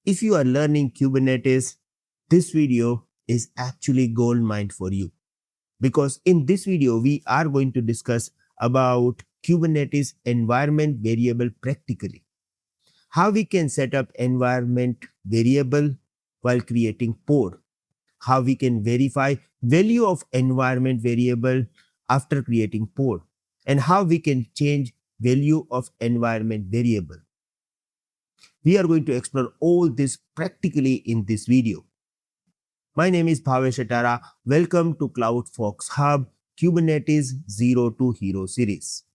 if you are learning Kubernetes, this video is actually gold mine for you. Because in this video, we are going to discuss about Kubernetes environment variable practically. How we can set up environment variable while creating pod. How we can verify value of environment variable after creating pod. And how we can change value of environment variable. We are going to explore all this practically in this video. My name is Bhavesh Atara. Welcome to CloudFox Hub Kubernetes Zero to Hero series.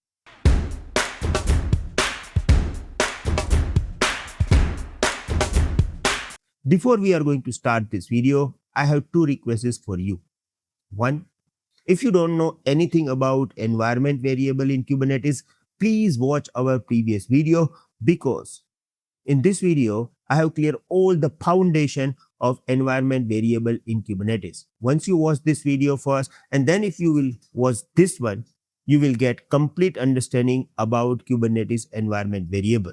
Before we are going to start this video, I have two requests for you. One, if you don't know anything about environment variable in Kubernetes, please watch our previous video, because in this video, I have cleared all the foundation of environment variable in Kubernetes. Once you watch this video first, and then if you will watch this one, you will get complete understanding about Kubernetes environment variable.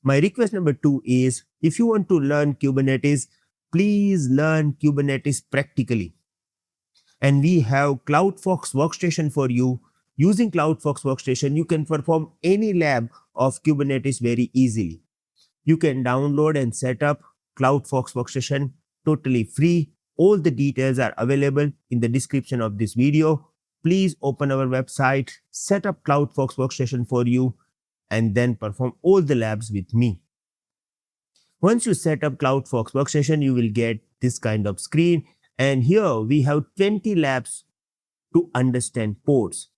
My request number 2 is, if you want to learn Kubernetes, please learn Kubernetes practically. And we have CloudFox Workstation for you. Using CloudFox Workstation, you can perform any lab of Kubernetes very easily. You can download and set up CloudFox Workstation totally free. All the details are available in the description of this video. Please open our website, set up CloudFox Workstation for you, and then perform all the labs with me. Once you set up CloudFox Workstation, you will get this kind of screen. And here we have 20 labs to understand pods.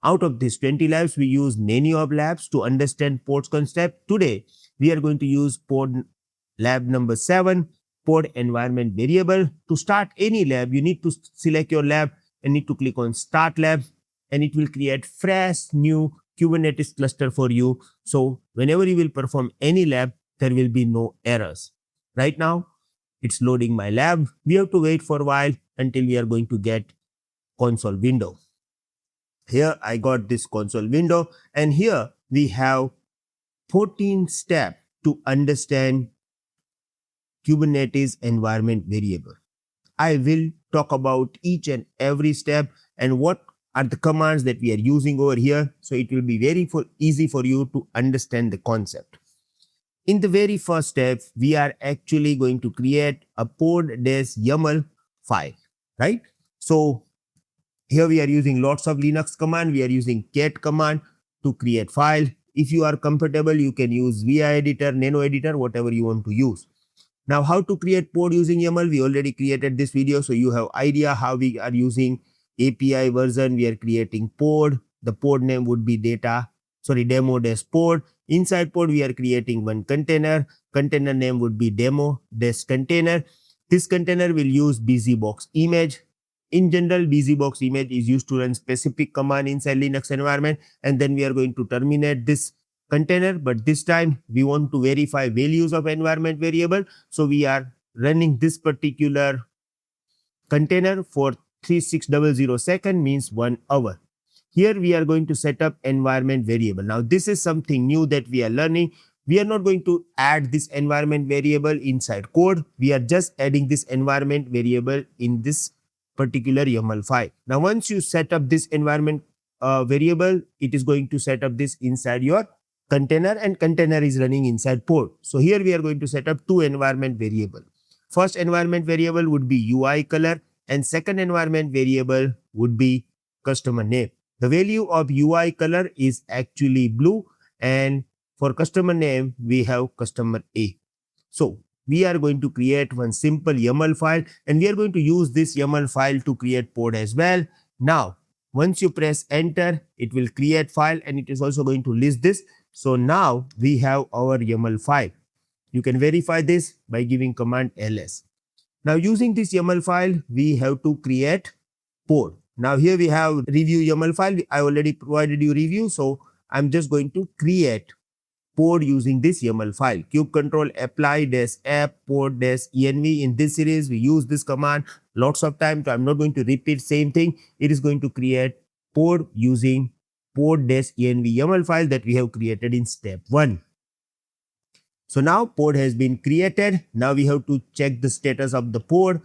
Out of these 20 labs, we use many of labs to understand pods concept. Today, we are going to use pod lab number 7, pod environment variable. To start any lab, you need to select your lab and need to click on start lab, and it will create fresh new Kubernetes cluster for you. So whenever you will perform any lab, there will be no errors. Right now, it's loading my lab. We have to wait for a while until we are going to get console window. Here I got this console window, and here we have 14 steps to understand Kubernetes environment variable. I will talk about each and every step and what are the commands that we are using over here, so it will be very easy for you to understand the concept. In the very first step, we are actually going to create a pod-YAML file, right? So here we are using lots of Linux command. We are using cat command to create file. If you are comfortable, you can use VI editor, nano editor, whatever you want to use. Now, how to create pod using YAML? We already created this video, so you have idea how we are using API version. We are creating pod. The pod name would be demo-pod. Inside pod, we are creating one container. Container name would be demo-container. This container will use busybox image. In general, busybox image is used to run specific command inside Linux environment, and then we are going to terminate this container. But this time we want to verify values of environment variable. So we are running this particular container for 3600 seconds, means 1 hour. Here we are going to set up environment variable. Now this is something new that we are learning. We are not going to add this environment variable inside code. We are just adding this environment variable in this particular YAML file. Now once you set up this environment variable, it is going to set up this inside your container, and container is running inside pod. So here we are going to set up two environment variable. First environment variable would be UI color, and second environment variable would be customer name. The value of UI color is actually blue, and for customer name, we have customer A. So we are going to create one simple YAML file, and we are going to use this YAML file to create pod as well. Now, once you press enter, it will create file, and it is also going to list this. So now we have our YAML file. You can verify this by giving command ls. Now using this YAML file, we have to create pod. Now here we have review YAML file. I already provided you review, so I'm just going to create pod using this YAML file. Kubectl apply -app pod -env. In this series, we use this command lots of time, so I'm not going to repeat same thing. It is going to create pod using pod -env YAML file that we have created in step 1. So now pod has been created. Now we have to check the status of the pod.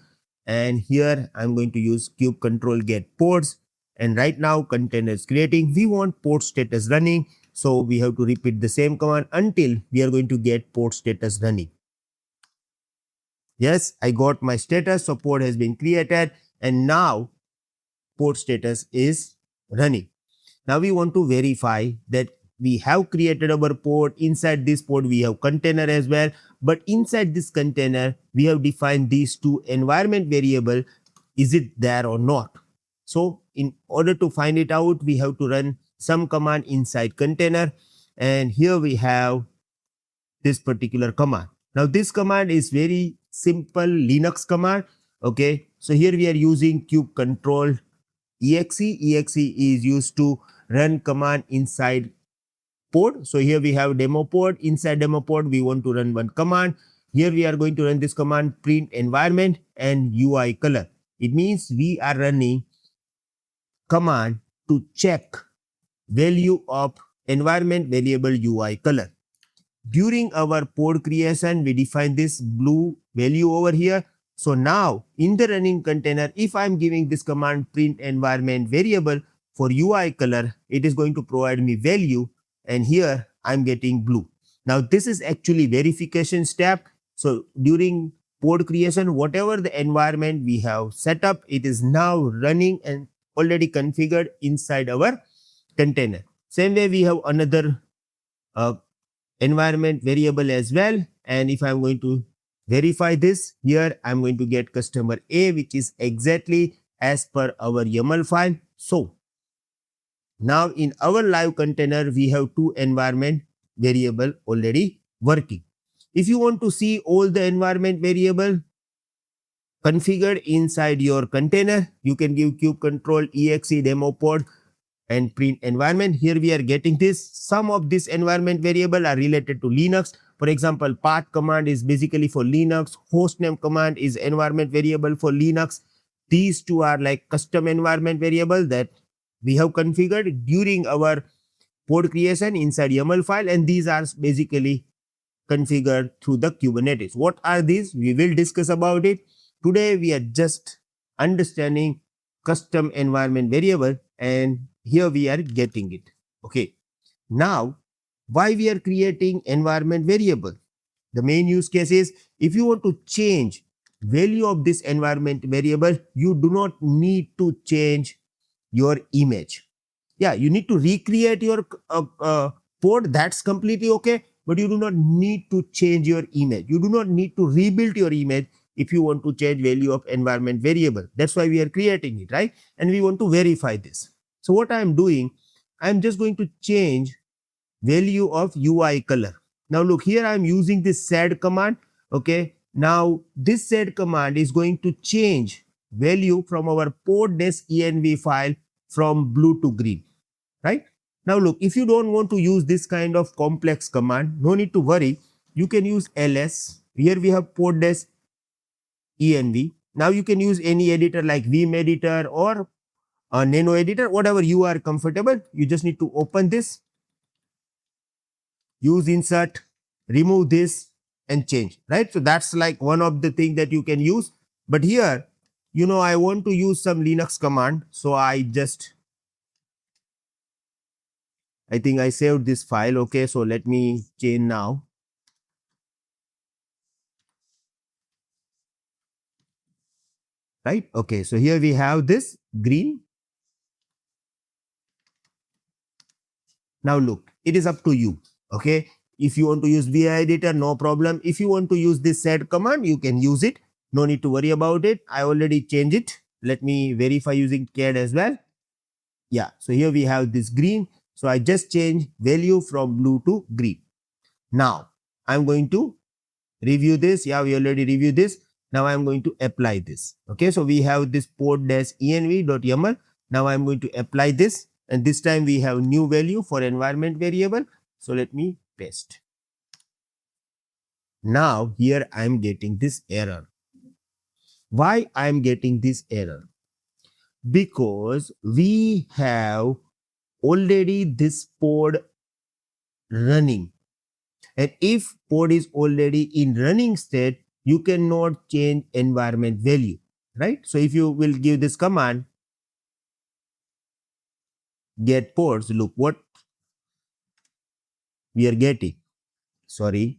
And here I'm going to use kubectl get pods. And right now container is creating. We want pod status running. So we have to repeat the same command until we are going to get pod status running. Yes, I got my status. So pod has been created. And now pod status is running. Now we want to verify that we have created our pod. Inside this pod, we have container as well. But inside this container, we have defined these two environment variable. Is it there or not? So in order to find it out, we have to run some command inside container. And here we have this particular command. Now this command is very simple Linux command. Okay. So here we are using kubectl exe. Exe is used to run command inside pod. So here we have demo pod. Inside demo pod, we want to run one command. Here we are going to run this command print environment and UI color. It means we are running command to check value of environment variable UI color. During our pod creation, we define this blue value over here. So now in the running container, if I'm giving this command print environment variable for UI color, it is going to provide me value. And here I'm getting blue. Now this is actually verification step. So during pod creation, whatever the environment we have set up, it is now running and already configured inside our container. Same way we have another environment variable as well. And if I'm going to verify this, here I'm going to get customer A, which is exactly as per our YAML file. So now in our live container, we have two environment variable already working. If you want to see all the environment variable configured inside your container, you can give kubectl exe demo pod and print environment. Here we are getting this. Some of this environment variable are related to Linux. For example, path command is basically for Linux. Hostname command is environment variable for Linux. These two are like custom environment variable that we have configured during our pod creation inside YAML file, and these are basically configured through the Kubernetes. What are these? We will discuss about it. Today we are just understanding custom environment variable, and here we are getting it. Okay. Now, why we are creating environment variable? The main use case is if you want to change value of this environment variable, you do not need to change your image. Yeah, you need to recreate your pod. That's completely okay. But you do not need to change your image. You do not need to rebuild your image if you want to change value of environment variable. That's why we are creating it, right? And we want to verify this. So what I am doing, I am just going to change value of UI color. Now look, here I am using this sed command. Okay. Now this sed command is going to change value from our pod-env file from blue to green, right? Now look, if you don't want to use this kind of complex command, no need to worry. You can use ls. Here we have pod-env. Now you can use any editor like Vim editor or a nano editor, whatever you are comfortable. You just need to open this, use insert, remove this and change, right? So that's like one of the things that you can use. But here, you know, I want to use some Linux command. So I think I saved this file. Okay, so let me change now. Right? Okay, so here we have this green. Now look, it is up to you. Okay, if you want to use VI editor, no problem. If you want to use this sed command, you can use it. No need to worry about it. I already changed it. Let me verify using CAD as well. Yeah, so here we have this green. So I just changed value from blue to green. Now I'm going to review this. Yeah, we already reviewed this. Now I'm going to apply this. Okay, so we have this pod-env.yaml. Now I'm going to apply this, and this time we have new value for environment variable. So let me paste. Now here I'm getting this error. Why I'm getting this error? Because we have already this pod running. And if pod is already in running state, you cannot change environment value, right? So if you will give this command, get pods, look what we are getting. Sorry.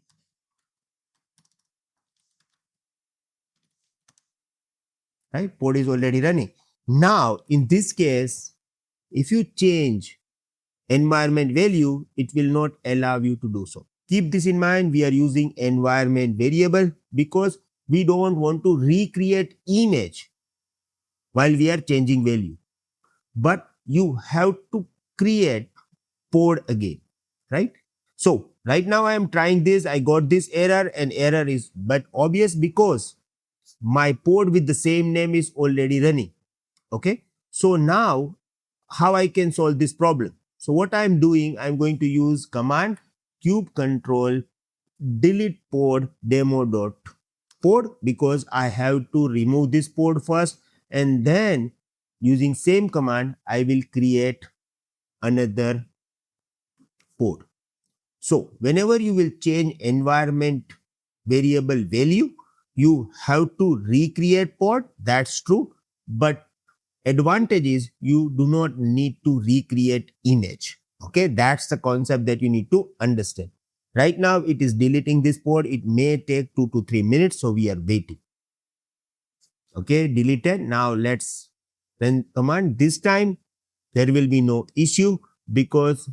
Right? Pod is already running. Now, in this case, if you change environment value, it will not allow you to do so. Keep this in mind. We are using environment variable because we don't want to recreate image while we are changing value. But you have to create pod again, right? So right now I am trying this. I got this error, and error is but obvious because my pod with the same name is already running. Okay. So now how I can solve this problem? So what I'm doing, I'm going to use command kubectl delete pod demo.pod because I have to remove this pod first, and then using same command I will create another pod. So whenever you will change environment variable value, you have to recreate pod. That's true. But advantage is you do not need to recreate image. Okay, that's the concept that you need to understand. Right now it is deleting this pod. It may take 2 to 3 minutes, so we are waiting. Okay, deleted. Now let's run command. This time there will be no issue because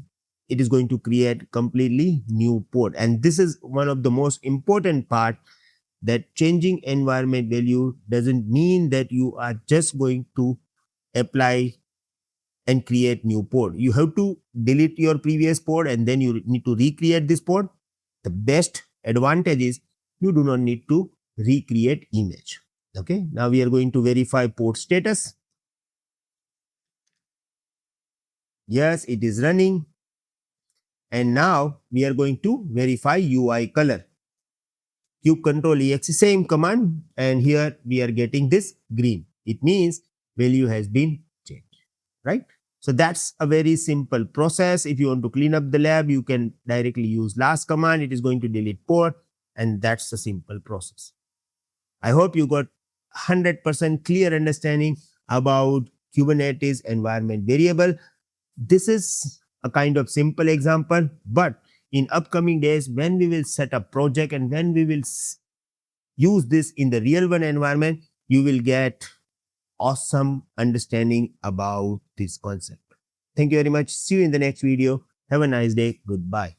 it is going to create completely new pod. And this is one of the most important part, that changing environment value doesn't mean that you are just going to apply and create new pod. You have to delete your previous pod and then you need to recreate this pod. The best advantage is you do not need to recreate image. Okay, now we are going to verify pod status. Yes, it is running. And now we are going to verify UI color. Kubectl exe, same command, and here we are getting this green. It means value has been changed, right? So that's a very simple process. If you want to clean up the lab, you can directly use last command. It is going to delete pod, and that's the simple process. I hope you got 100% clear understanding about Kubernetes environment variable. This is a kind of simple example, but in upcoming days, when we will set up project and when we will use this in the real world environment, you will get awesome understanding about this concept. Thank you very much. See you in the next video. Have a nice day. Goodbye.